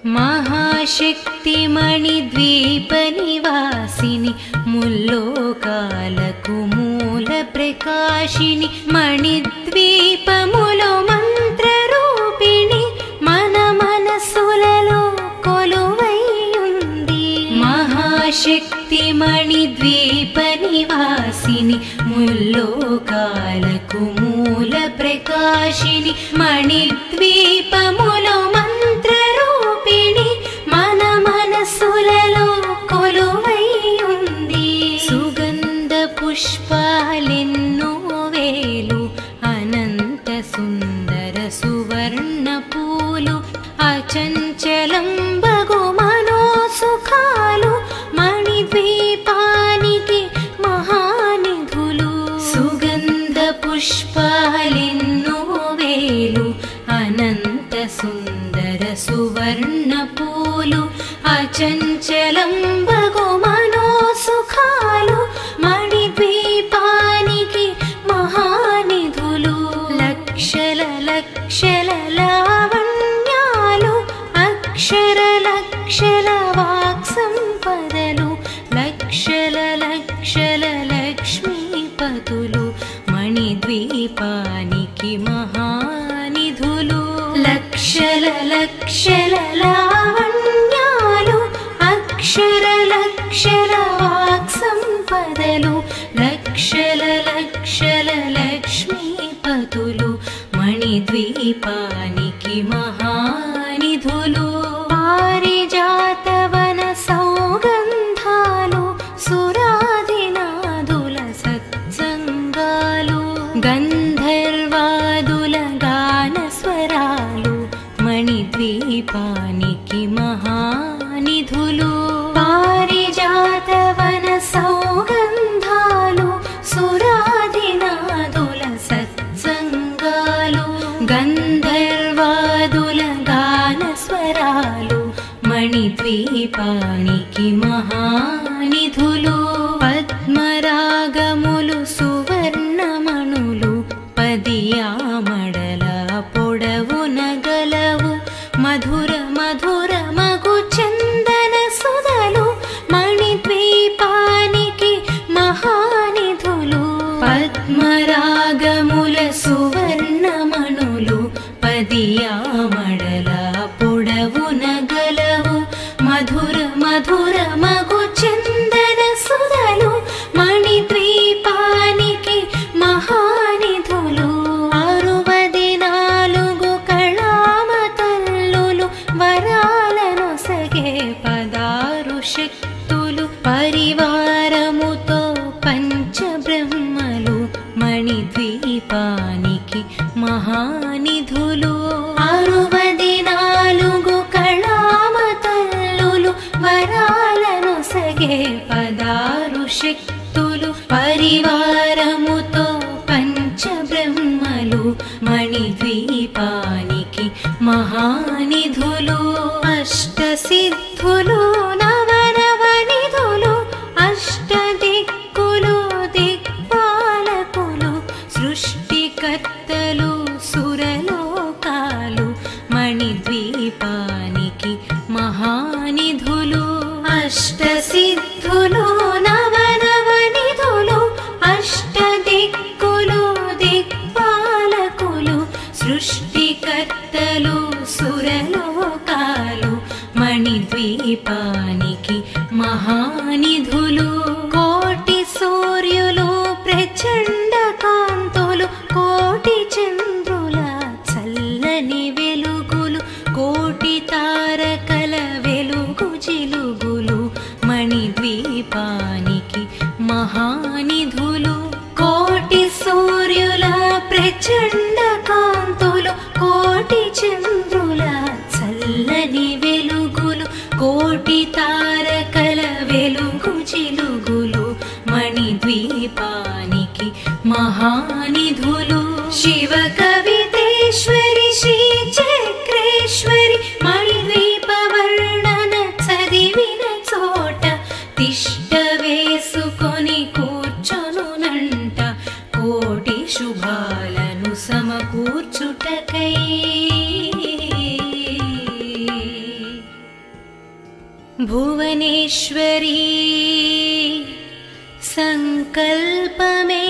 महाशक्तिमणिद्वीपनिवासिनि मुल्लोकाలకు మూల ప్రకాశిని మణిద్వీపములో మంత్రరూపిణి మన మనసులలో కొలువై ఉంది. మహాశక్తిమణిద్వీపనివాసిని ముల్లోకాలకు మూల ప్రకాశిని మణిద్వీపములో మంత్రరూపిణి మన మనసులలో కొలువై ఉంది. సుగంధ పుష్పాలెన్నో వేలు అనంత సుందర సువర్ణ పూలు అచంచలం బగు మనోసుఖాలు మణిద్వీపానికి మహానిధులు. సుగంధ పుష్పాలెన్నో వేలు అనంత సుందర సువర్ణ పూలు అచంచలం బగు మనోసుఖాలు మణిద్వీపానికి మహానిధులు. లక్షల లక్షల లావణ్యాలు అక్షర లక్షల వాక్సంపదలు లక్షల లక్షల లక్ష్మీపతులు మణిద్వీపానికి మహానిధులు. లక్షల లక్షల లావణ్యాలు అక్షర లక్షల వాక్సంపదలు లక్షల లక్షల లక్ష్మీపతులు మణిద్వీపానికి మహానిధులు. పారిజాతవన సౌగంధాలు సురాదినాదుల సత్సంగాలు గంధర్వాదుల గానస్వరాలు మణిద్వీపానికి మహానిధులు. పారిజాతవన సౌగంధాలు సురాదినాదుల సత్సంగాలు గంధర్వాదుల గానస్వరాలు మణిద్వీపానికి మహానిధులు. పద్మరాగములు సువర్ణమణులు పదియామడల పొడవున గలవు మధుర మధుర మగు చందన సుధలు మణిద్వీపానికి మహానిధులు. పద్మరాగముల సువర్ణమణులు పదియామడల పొడవున గలవు మధుర మధుర మగు చందన సుధలు మణిద్వీపానికి మహానిధులు. 64 కళామతల్లులు వరాలను సగే 16 శక్తులు పరివారముతో పంచబ్రహ్మలు మణిద్వీపానికి మహానిధులు. 64 కళామతల్లులు వరాలను సగే 16 శక్తులు పరివారముతో పంచబ్రహ్మలు మణిద్వీపానికి మహానిధులు. అష్టసిద్ధులు నవనవనిధులు అష్టదిక్కులు దిక్పాలకులు సృష్టికర్తలు సురలోకాలు మణిద్వీపానికి మహానిధులు. అష్టసిద్ధులు నవనవనిధులు అష్టదిక్కులు దిక్పాలకులు సృష్టికర్తలు సురలోకాలు మణిద్వీపానికి మహానిధులు. కోటి సూర్యులు ప్రచండ కాంతులు కోటి చంద్రుల చల్లని వెలుగులు కోటి తారకల వెలుగు జిలుగులు మణిద్వీపానికి మహానిధులు. కోటి సూర్యుల ప్రచండ కాంతులు కోటి చంద్రుల చల్లని వెలుగులు కోటి తారకల వెలుగు జిలుగులు మణిద్వీపానికి మహానిధులు. శివ కవితేశ్వరి శ్రీ చక్రేశ్వరి మణిద్వీప వర్ణన చదివిన చోట తిష్ట వేసుకొని కూర్చొనునంట కోటి శుభాలను సమకూర్చుటకై. భువనేశ్వరీ సంకల్పమే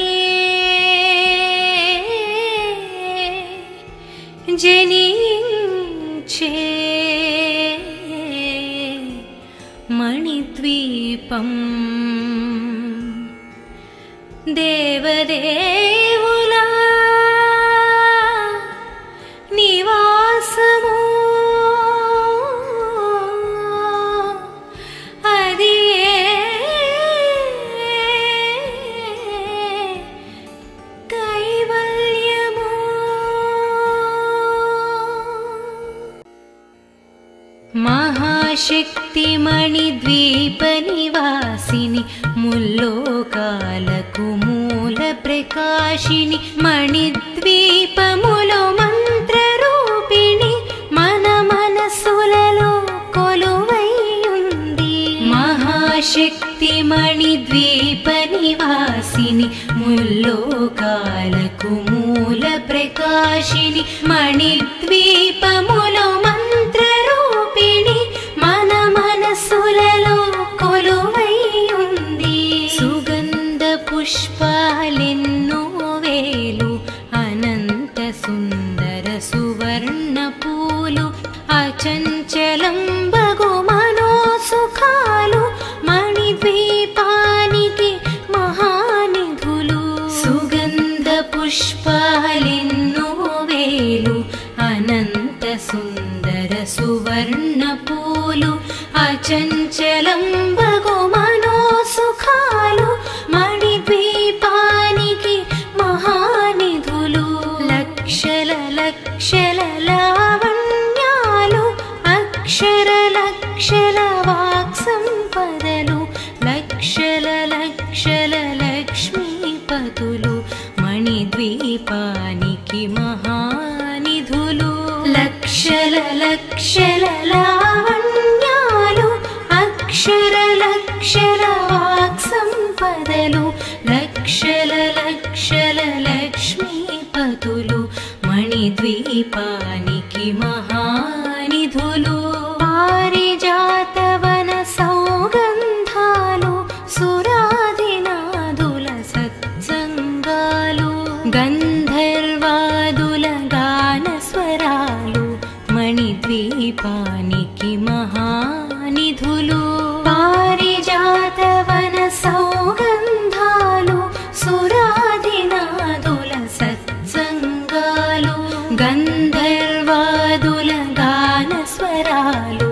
జనించే మణిద్వీపం దేవదేవుల నివాసము అది కైవల్యము. మహాశక్తి మణిద్వీప నివాసిని ముల్లోకాలకు మూల ప్రకాశిని మణిద్వీపములో మంత్రరూపిణి మన మనసులలో కొలువైయుంది. మహాశక్తి మణిద్వీప నివాసిని ముల్లోకాలకు మూల ప్రకాశిని మణిద్వీపములో మంత్రరూపిణి మన మనసులలో కొలువైయుంది. సుగంధ పుష్పాలెన్నో వేలు అనంత సుందర సువర్ణ పూలు అచంచలం బగు మనోసుఖాలు మణిద్వీపానికి మహానిధులు. సుగంధ పుష్పాలెన్నో వేలు అనంత సుందర సువర్ణ పూలు అచంచలం బగు మనోసుఖాలు మణిద్వీపానికి మహానిధులు. లక్షల లక్షల లావణ్యాలు అక్షర లక్షల వాక్సంపదలు లక్షల లక్షల లక్ష్మీపతులు మణిద్వీపానికి మహానిధులు. లక్షల లక్షల లావణ్యాలు అక్షర లక్షల వాక్సంపదలు లక్షల లక్షల లక్ష్మీపతులు మణిద్వీపానికి మహానిధులు. పారిజాతవన సౌగంధాలు సురాదినాదుల సత్సంగాలు గంధర్వాదుల గానస్వరాలు మణిద్వీపానికి మహానిధులు. పారిజాతవన సౌగంధాలు సురాదినాదుల సత్సంగాలు గంధర్వాదుల గానస్వరాలు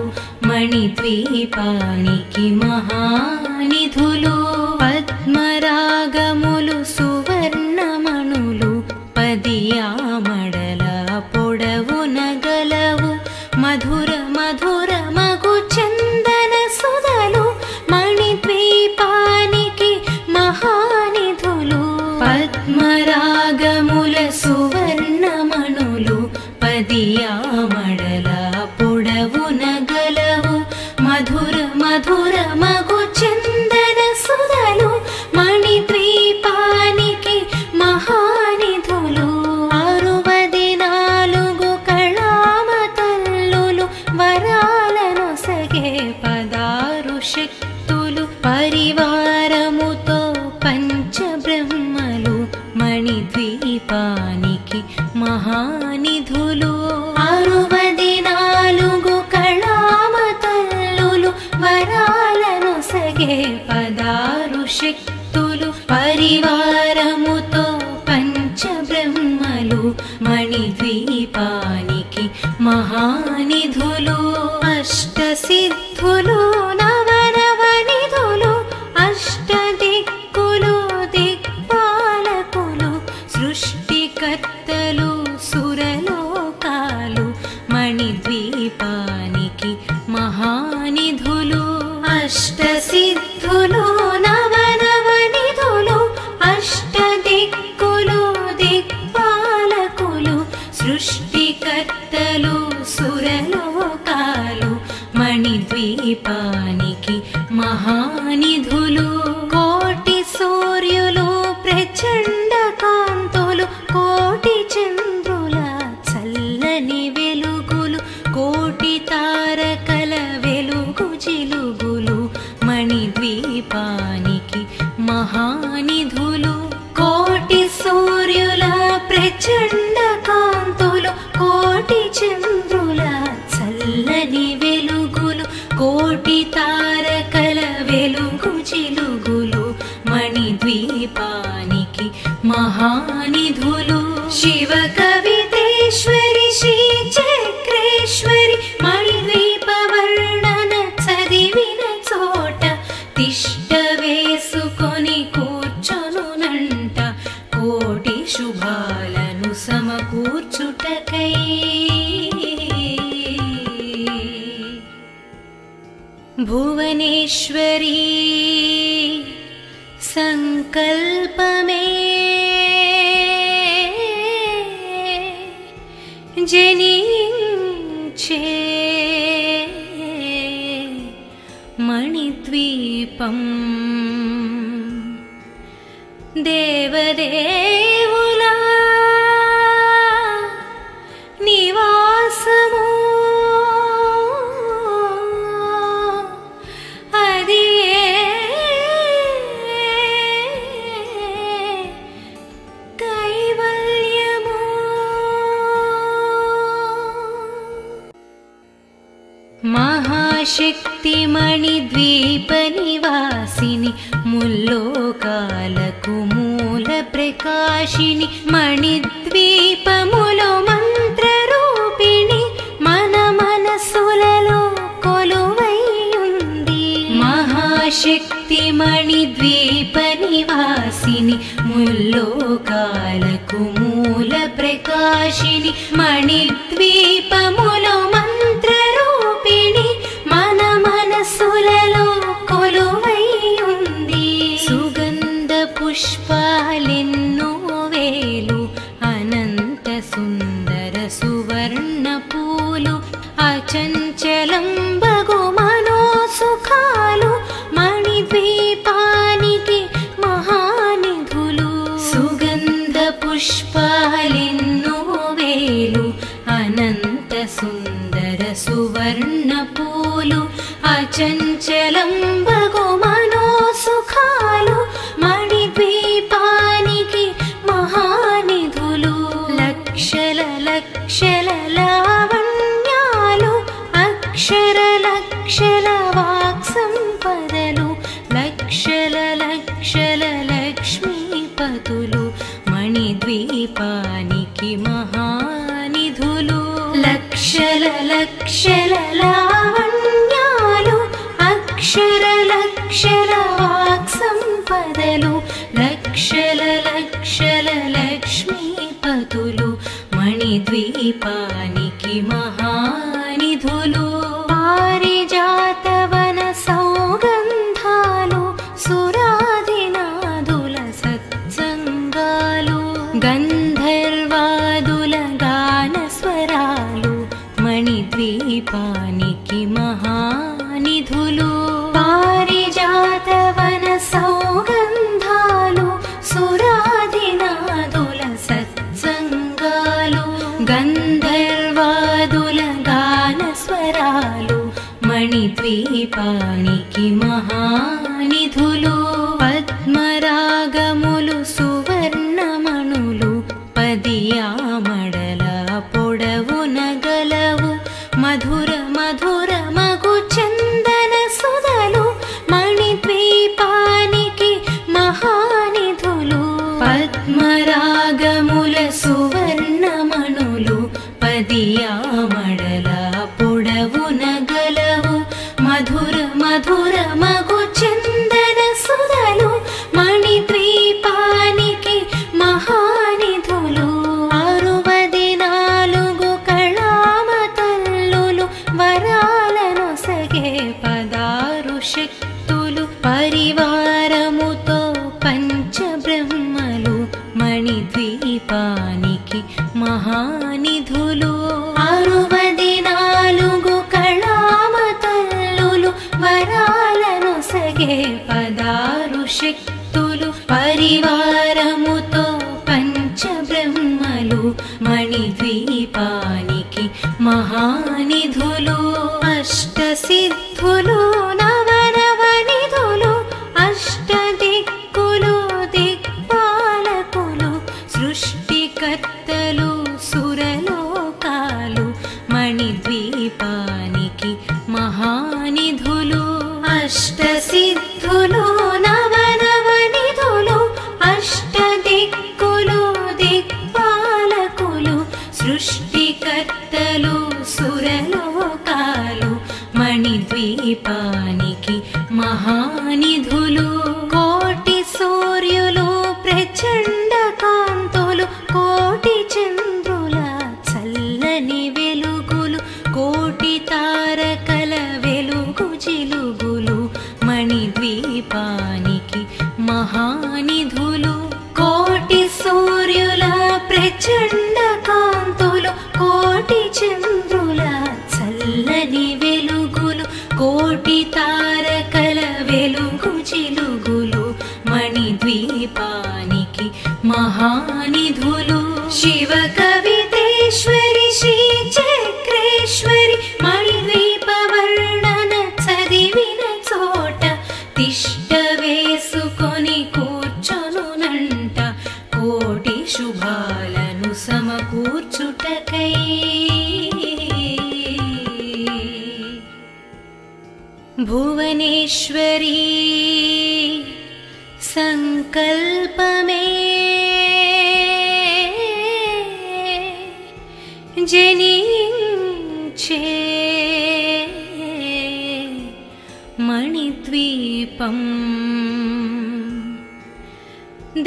మణిద్వీపానికి మహానిధులు. పద్మరాగములు సువర్ణమణులు పదియామడల పొడవున గలవు మధుర మధుర మగు చందన సుధలు మణిద్వీపానికి మహానిధులు. పద్మరాగముల సువర్ణమణులు పదియామడల పొడవున గలవు మధుర మధుర మగు చందన సుధలు మణిద్వీపానికి మహానిధులు. 64 కళామతల్లులు వరాలను సగే 16 శక్తులు పరివారముతో పంచబ్రహ్మలు మణిద్వీపానికి మహానిధులు. 64 కళామతల్లులు వరాలను సగే 16 శక్తులు పరివారముతో పంచబ్రహ్మలు మణిద్వీపానికి మహానిధులు. అష్టసిద్ధులు నవనవనిధులు అష్టదిక్కులు దిక్పాలకులు సృష్టికర్తలు సురలోకాలు మణిద్వీపానికి మహానిధులు. అష్టసిద్ధులు నవనవనిధులు అష్టదిక్కులు దిక్పాలకులు సృష్టికర్తలు సురలోకాలు మణిద్వీపానికి మహానిధులు. కోటి సూర్యులు ప్రచండ కాంతులు కోటి చంద్రుల చల్లని వెలుగులు కోటి తారకల వెలుగు జిలుగు ప్రచండ కాంతులు కోటి చంద్రుల చల్లని వెలుగులు కోటి తారకల వెలుగు చిలుగులు మణిద్వీపానికి మహానిధులు శివ కవితేశ్వరి శ్రీ చక్రేశ్వరి మణిద్వీప వర్ణన చదివిన చోట తిష్ట వేసుకొని కూర్చొనునంట కోటి శుభాలను సమకూర్చుటకై భువనేశ్వరీ సంకల్పమే జనించే మణిద్వీపం దేవదేవుల నివాసము అది కైవల్యము మహాశక్తి మణిద్వీప నివాసిని ముల్లోకాలకు మూల ప్రకాశిని మణిద్వీపములో మంత్రరూపిణి మన మనసులలో కొలువై ఉంది మహాశక్తి మణిద్వీప నివాసిని ముల్లోకాలకు మూల ప్రకాశిని మణిద్వీపములో మంత్రరూపిణి మన మనసులలో కొలువై ఉంది సుగంధ పుష్పాలెన్నో వేలు అనంత సుందర సువర్ణ పూలు అచంచలం బగు మనోసుఖాలు మణిద్వీపానికి మహానిధులు సుగంధ పుష్పాలెన్నో వేలు అనంత సుందర సువర్ణ పూలు అచంచలం బగు మనోసుఖాలు మణిద్వీపానికి మహానిధులు లక్షల లక్షల లావణ్యాలు అక్షర లక్షల వాక్సంపదలు లక్షల లక్షల లక్ష్మీపతులు మణిద్వీపానికి మహానిధులు లక్షల లక్షల లావణ్యాలు అక్షర లక్షల వాక్సంపదలు లక్షల లక్షల లక్ష్మీపతులు మణిద్వీపానికి మహానిధులు పారిజాతవన సౌగంధాలు సురాదినాదుల సత్సంగాలు గంధర్వాదుల గానస్వరాలు మణిద్వీపానికి మహానిధులు పారిజాతవన సౌగంధాలు సురాదినాదుల సత్సంగాలు గంధర్వాదుల గానస్వరాలు మణిద్వీపానికి మహానిధులు పద్మరాగములు సువర్ణమణులు పదియామడల పొడవున గలవు మధుర మధుర మగు చందన సుధలు మణిద్వీపానికి మహానిధులు పద్మరాగముల సువర్ణమణులు పదియామడల పొడవున గలవు మధుర మధుర మగు చందన సుధలు మణిద్వీపానికి మహానిధులు 64 కళామతల్లులు వరాలను సగే 16 శక్తులు పరివారముతో పంచబ్రహ్మలు మణిద్వీపానికి మహానిధులు 64 కళామతల్లులు వరాలను సగే 16 శక్తులు పరివారముతో పంచబ్రహ్మలు మణిద్వీపానికి మహానిధులు అష్టసిద్ధులు నవనవనిధులు అష్టదిక్కులు దిక్పాలకులు సృష్టికర్తలు మణిద్వీపానికి మహానిధులు అష్టసిద్ధులు నవనవనిధులు అష్టదిక్కులు దిక్పాలకులు సృష్టికర్తలు సురలోకాలు మణిద్వీపానికి మహానిధులు కోటి సూర్యులు ప్రచండ కాంతులు కోటి చంద్రుల చల్లని వెలుగులు కోటి తారకల వెలుగు జిలుగులు మణిద్వీపానికి మహానిధులు కోటి సూర్యుల ప్రచండ కాంతులు కోటి చంద్రుల చల్లని వెలుగులు కోటి తారకల వెలుగు జిలుగులు మణిద్వీపానికి మహానిధులు శివ కవితేశ్వరి శ్రీ చక్రేశ్వరి మణిద్వీప వర్ణన చదివిన చోట తిష్ట వేసుకొని కూర్చొనునంట కోటి శుభాలను సమకూర్చుటకై భువనేశ్వరీ సంకల్పమే జనించే మణిద్వీపం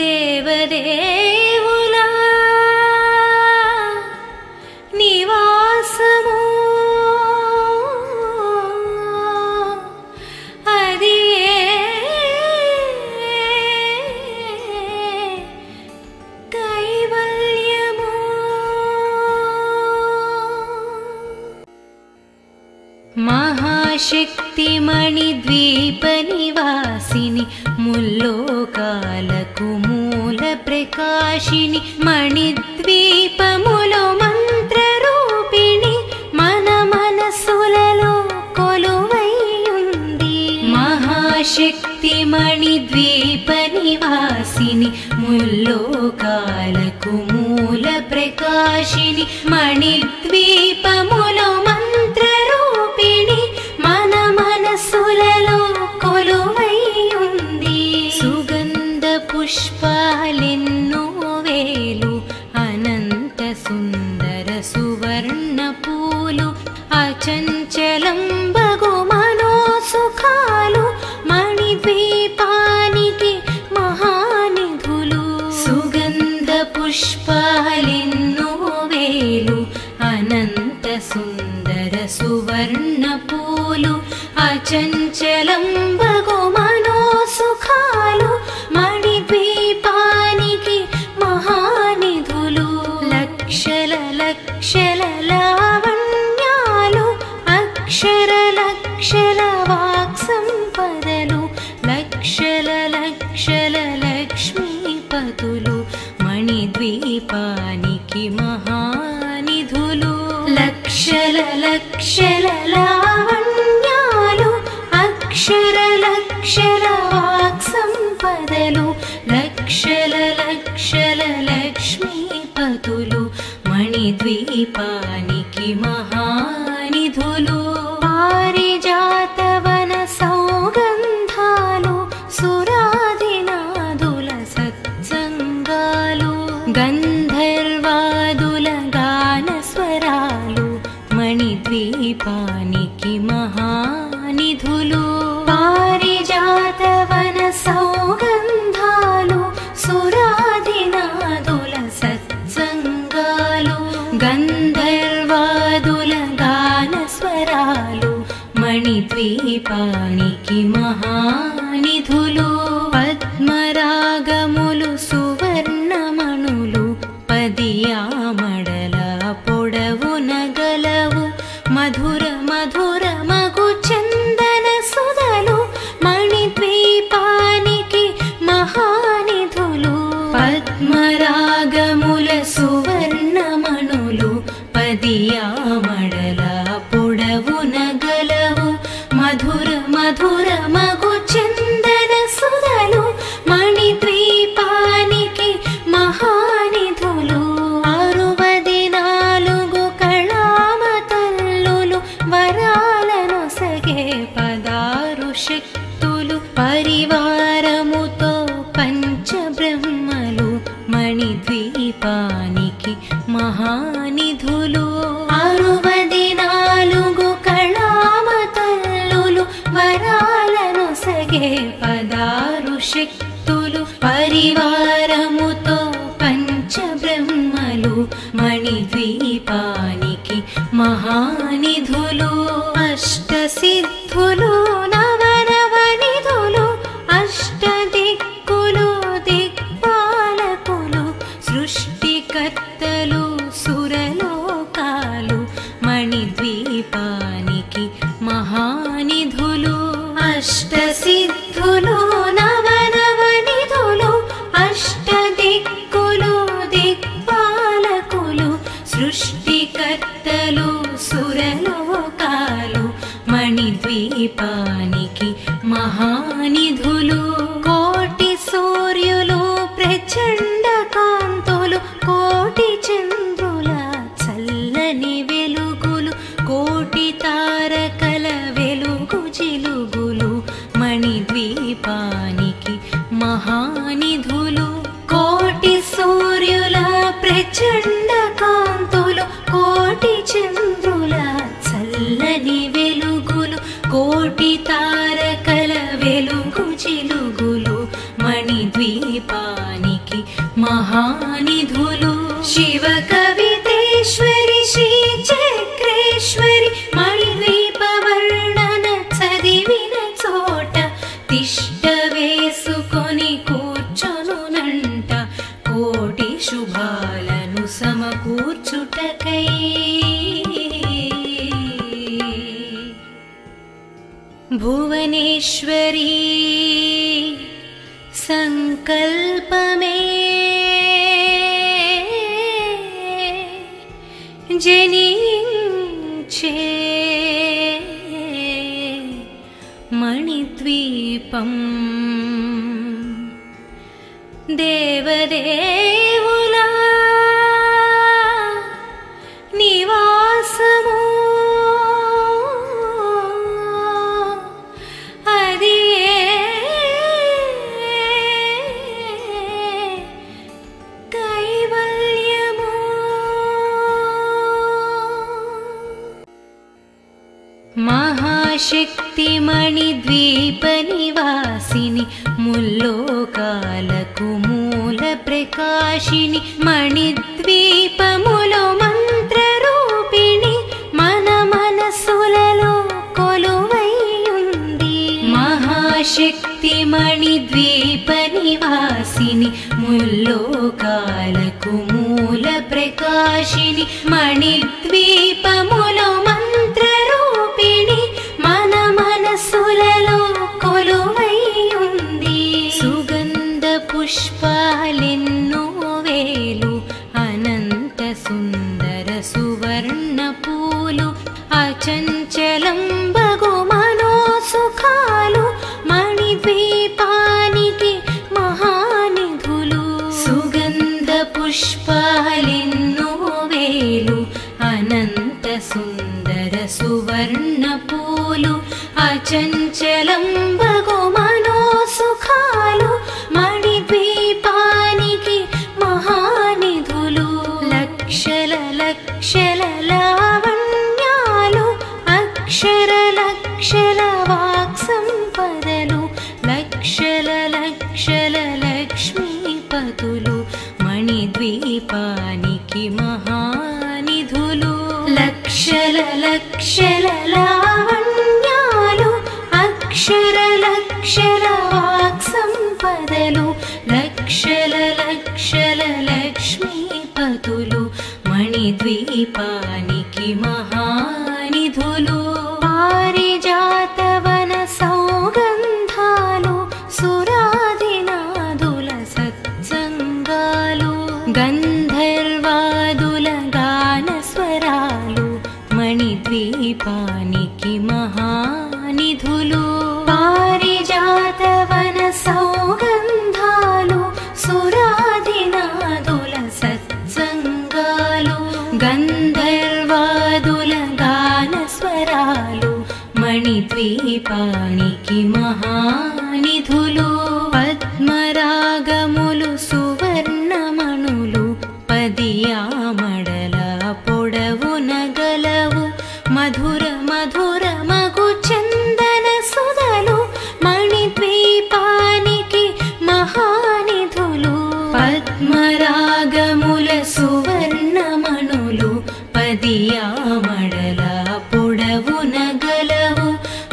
దేవదేవుల నివాసము మహాశక్తి మణిద్వీప నివాసిని ముల్లోకాలకు మూల ప్రకాశిని మణిద్వీపములో మంత్రరూపిణి మన మనసులలో కొలువై ఉంది మహాశక్తి మణిద్వీప నివాసిని ముల్లోకాలకు మూల ప్రకాశిని మణిద్వీపములో మంత్రరూపిణి మన మనసులలో కొలువై ఉంది సుగంధ పుష్పాలెన్నో వేలు అనంత సుందర సువర్ణ పూలు అచంచలం బగు మనోసుఖాలు మణిద్వీపానికి మహానిధులు సుగంధ పుష్పాలెన్నో వేలు అనంత సుందర సువర్ణ పూలు అచంచలం బగు మనోసుఖాలు మణిద్వీపానికి మహానిధులు లక్షల లక్షల లావణ్యాలు అక్షర లక్షల వాక్సంపదలు లక్షల లక్షల లక్ష్మీపతులు మణిద్వీపానికి మహానిధులు లక్షల లక్షల లావణ్యాలు అక్షర లక్షల వాక్సంపదలు లక్షల లక్షల లక్ష్మీపతులు మణిద్వీపానికి మహానిధులు పారిజాతవన సౌగంధాలు సురాదినాదుల సత్సంగాలు గంధర్వాదుల గానస్వరాలు మణిద్వీపానికి మహానిధులు పారిజాతవన సౌగంధాలు సురాదినాదుల సత్సంగాలు గంధర్వాదుల గానస్వరాలు మణిద్వీపానికి మహానిధులు పద్మరాగములు సువర్ణమణులు పదియామడల పొడవున గలవు మధుర మధుర మగు చందన సుధలు మణిద్వీపానికి మహానిధులు పద్మరాగముల సువర్ణమణులు పదియామడల పొడవున గలవు మధుర మధుర మగు చందన సుధలు మణిద్వీపానికి మహానిధులు 64 కళామతల్లులు వరాలనొసగే పదారు శక్తులు పరివారముతో పంచబ్రహ్మలు మణిద్వీపానికి మహానిధులు 64 కళామతల్లులు వరాలనొసగే పదారు శక్తులు పరివారముతో పంచబ్రహ్మలు మణిద్వీపానికి మహానిధులు అష్టసిద్ధులు నవనవనిధులు అష్టదిక్కులు దిక్పాలకులు సృష్టికర్తలు సురలోకాలు మణిద్వీపానికి మహానిధులు అష్టసిద్ధులు నవనవనిధులు అష్టదిక్కులు దిక్పాలకులు సృష్టికర్తలు సురలోకాలు మణిద్వీపానికి మహానిధులు కోటి సూర్యులు ప్రచండ కాంతులు కోటి చంద్రుల చల్లని వెలుగులు కోటి తారకల వెలుగు జిలుగులు మణిద్వీపానికి మహానిధులు కోటి సూర్యుల ప్రచండ కాంతులు కోటి చంద్రుల చల్లని వెలుగులు కోటి తారకల వెలుగు జిలుగులు మణిద్వీపానికి మహానిధులు శివ కవితేశ్వరి శ్రీ చక్రేశ్వరి మణిద్వీప వర్ణన చదివిన చోట తిష్ట వేసుకొని కూర్చొనునంట కోటి శుభాలను సమకూర్చుటకై భువనేశ్వరీ సంకల్పమే జనించే మణిద్వీపం దేవదేవుల నివాసము అది కైవల్యము మహాశక్తి మణిద్వీప నివాసిని ముల్లోకాలకు మూల ప్రకాశిని మణిద్వీపములో మంత్రరూపిణి మన మనసులలో కొలువై ఉంది మహాశక్తి మణిద్వీప నివాసిని ముల్లోకాలకు మూల ప్రకాశిని మణిద్వీపములో మంత్రరూపిణి మన మనసులలో కొలువై ఉంది సుగంధ పుష్పాలెన్నో వేలు అనంత సుందర సువర్ణ పూలు అచంచలం బగు మనోసుఖాలు మణిద్వీపానికి మహానిధులు సుగంధ పుష్పాలెన్నో వేలు అనంత సుందర సువర్ణ పూలు అచంచలం బగు మనోసుఖాలు మణిద్వీపానికి మహానిధులు లక్షల లక్షల లావణ్యాలు అక్షర లక్షల వాక్సంపదలు లక్షల లక్షల లక్ష్మీపతులు మణిద్వీపానికి మహానిధులు లక్షల లక్షల లావణ్యాలు అక్షర లక్షల వాక్సంపదలు లక్షల లక్షల లక్ష్మీపతులు మణిద్వీపానికి మహానిధులు పారిజాతవన సౌగంధాలు సురాదినాదుల సత్సంగాలు గంధర్వాదుల గానస్వరాలు మణిద్వీపానికి మహానిధులు పారిజాతవన సౌగంధాలు సురాదినాదుల సత్సంగాలు గంధర్వాదుల గానస్వరాలు స్వరాలు మణిద్వీపానికి మహానిధులు పద్మరాగములు సువర్ణమణులు పదియామడల పొడవున గలవు మధుర మధుర మగు చందన సుధలు మణిద్వీపానికి మహానిధులు పద్మరాగముల సువర్ణమణులు పదియామడల పొడవున గలవు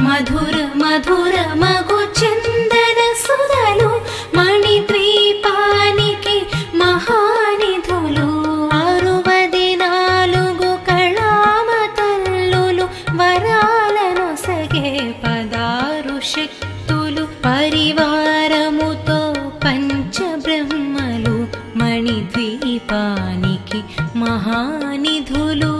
మధుర మధుర మగు చందన సుధలు మణిద్వీపానికి మహానిధులు 64 కళామతల్లులు వరాలనొసగే 16 శక్తులు పరివారముతో పంచబ్రహ్మలు మణిద్వీపానికి మహానిధులు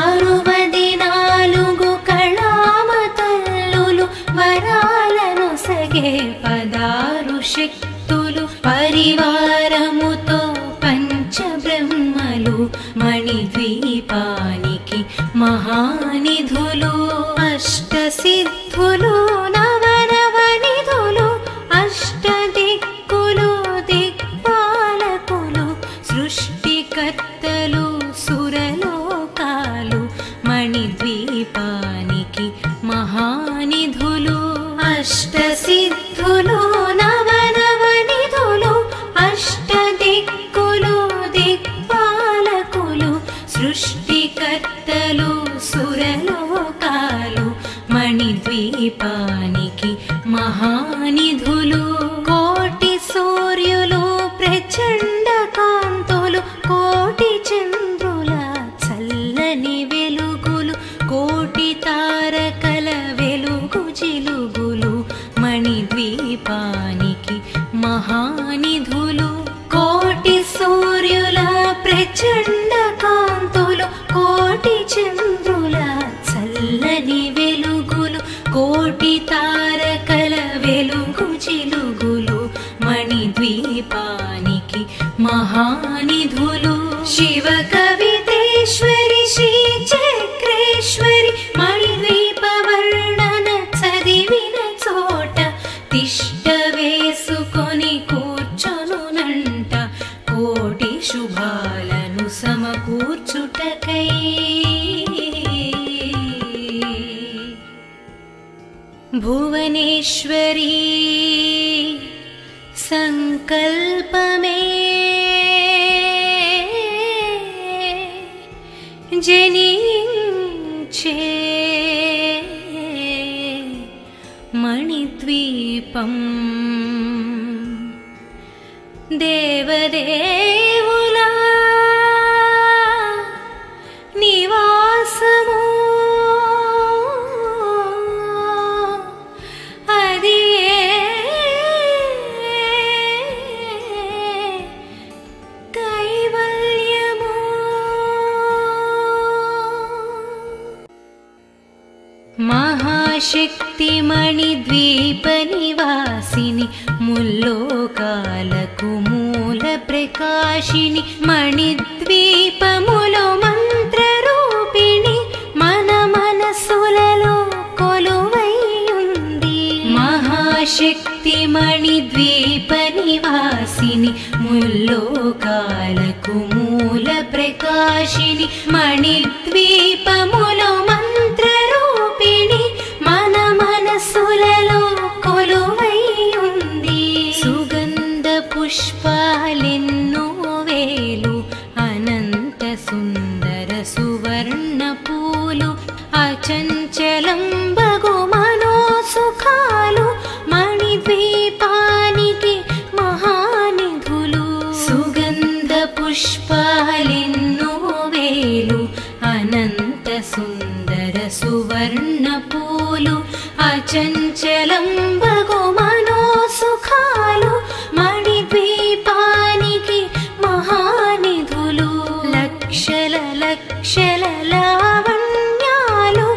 64 కళామతల్లులు వరాలనొసగే 16 శక్తులు పరివారముతో పంచబ్రహ్మలు మణిద్వీపానికి మహానిధులు అష్టసిద్ధులు నవనవనిధులు అష్టదిక్కులు దిక్పాలకులు సృష్టికర్తలు సురలోకాలు మణిద్వీపానికి మహానిధులు అష్టసిద్ధులు నవనవనిధులు అష్టదిక్కులు దిక్పాలకులు సృష్టికర్తలు సురలోకాలు మణిద్వీపానికి మహానిధులు కోటి సూర్యులు ప్రచండ కాంతులు కోటి చంద్రుల చల్లని వెలుగులు కోటి తారకల వెలుగు జిలుగులు మణిద్వీపానికి మహానిధులు కోటి సూర్యుల ప్రచండ కాంతులు కోటి చంద్రుల చల్లని వెలుగులు కోటి తారకల వెలుగు జిలుగులు మణిద్వీపానికి మహానిధులు శివ కవితేశ్వరి శ్రీ చక్రేశ్వరి మణిద్వీప వర్ణన చదివిన చోట తిష్ట వేసుకొని కూర్చొనునంట కోటి శుభాలను సమకూర్చుటకై భువనేశ్వరీ సంకల్పమే జనించే మణిద్వీపం దేవదేవుల నివాసము అది కైవల్యము మహాశక్తి మణిద్వీప నివాసిని ముల్లోకాలకు మూల ప్రకాశిని మణిద్వీపములో మంత్రరూపిణి మన మనసులలో కొలువై ఉంది మహాశక్తి మణిద్వీప నివాసిని ముల్లోకాలకు మూల ప్రకాశిని మణిద్వీపములో మంత్రరూపిణి మన మనసులలో కొలువై ఉంది సుగంధ పుష్పాలెన్నో వేలు అనంత సుందర సువర్ణ పూలు అచంచలం బగు మనోసుఖాలు మణిద్వీపానికి మహానిధులు సుగంధ పుష్పాలెన్నో వేలు అనంత సుందర సువర్ణ పూలు అచంచలం బగు మనోసుఖాలు మణిద్వీపానికి మహానిధులు లక్షల లక్షల లావణ్యాలు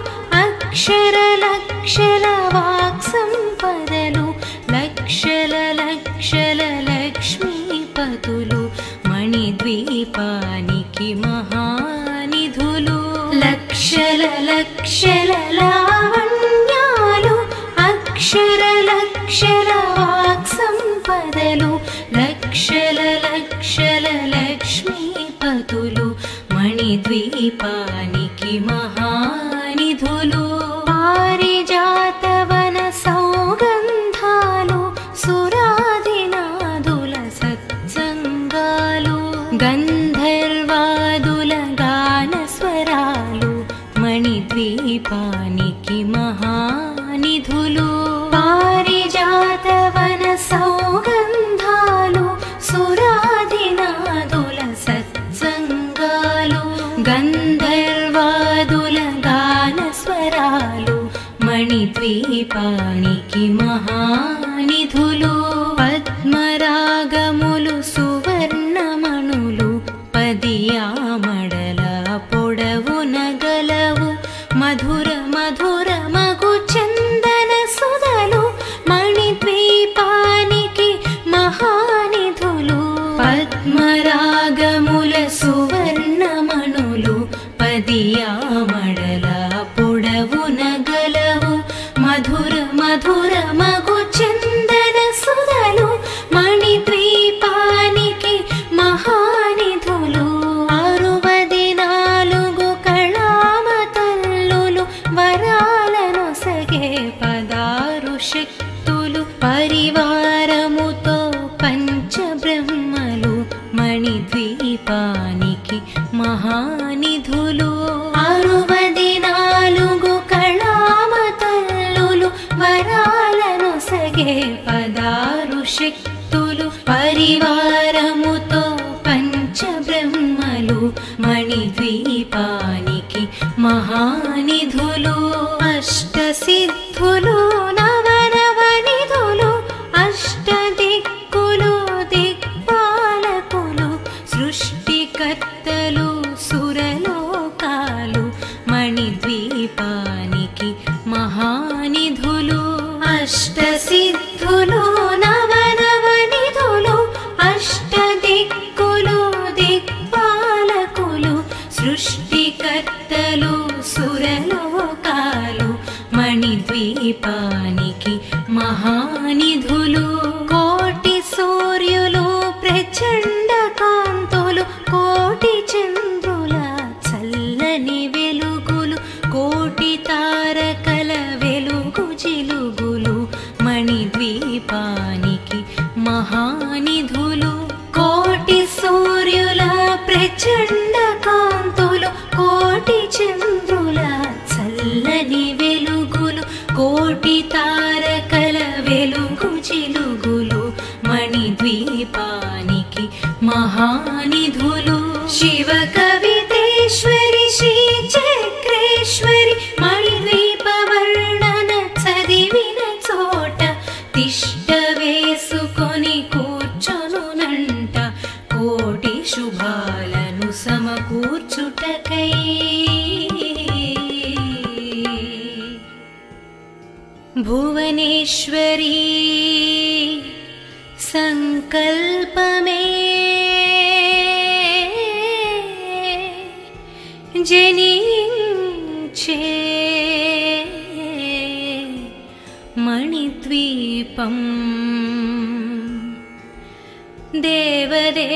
అక్షర లక్షల వాక్సంపదలు లక్షల లక్షల లక్ష్మీపతులు మణిద్వీపానికి మహానిధులు లక్షల లక్షల మణిద్వీపానికి మహానిధులు పారిజాతవన సౌగంధాలు సురాదినాదుల సత్సంగాలు గంధర్వాదుల గానస్వరాలు మణిద్వీపానికి మహానిధులు పారిజాతవన సౌగంధాలు సురాదినాదుల సత్సంగాలు గంధర్వాదుల గానస్వరాలు మణిద్వీపానికి మహానిధులు పద్మరాగములు సువర్ణమణులు పదియామడల పొడవున గలవు మధుర మధుర మగు చందన సుధలు మణిద్వీపానికి మహానిధులు పద్మరాగముల సువర్ణమణులు పదియామడల పొడవున గలవు మధుర మధుర మగు చందన సుధలు మణిద్వీపానికి మహానిధులు 64 కళామతల్లులు వరాలను సగే 16 శక్తులు పరివారముతో పంచబ్రహ్మలు మణిద్వీపానికి మహానిధులు 64 కళామతల్లులు వరాలను సగే 16 శక్తులు పరివారముతో పంచబ్రహ్మలు మణిద్వీపానికి మహానిధులు అష్టసిద్ధులు నవనవనిధులు అష్టదిక్కులు దిక్పాలకులు సృష్టికర్తలు సురలోకాలు మణిద్వీపానికి మహానిధులు అష్టసిద్ధులు నవనవనిధులు అష్టదిక్కులు దిక్పాలకులు సృష్టికర్తలు సురలోకాలు మణిద్వీపానికి మహానిధులు కోటి సూర్యులు ప్రచండ కాంతులు కోటి చంద్రుల చల్లని వెలుగులు కోటి తారకల వెలుగు జిలుగులు మణిద్వీపానికి మహానిధులు కోటి సూర్యుల ప్రచండ కాంతులు కోటి చంద్రుల చల్లని వెలుగులు కోటి తారకల వెలుగు జిలుగులు మణిద్వీపానికి మహానిధులు శివ కవితేశ్వరి శ్రీ చక్రేశ్వరి మణిద్వీప వర్ణన చదివిన చోట తిష్ట వేసుకొని కూర్చొనునంట కోటి శుభాలను సమకూర్చుటకై భువనేశ్వరీ సంకల్పమే జనించే మణిద్వీపం దేవదే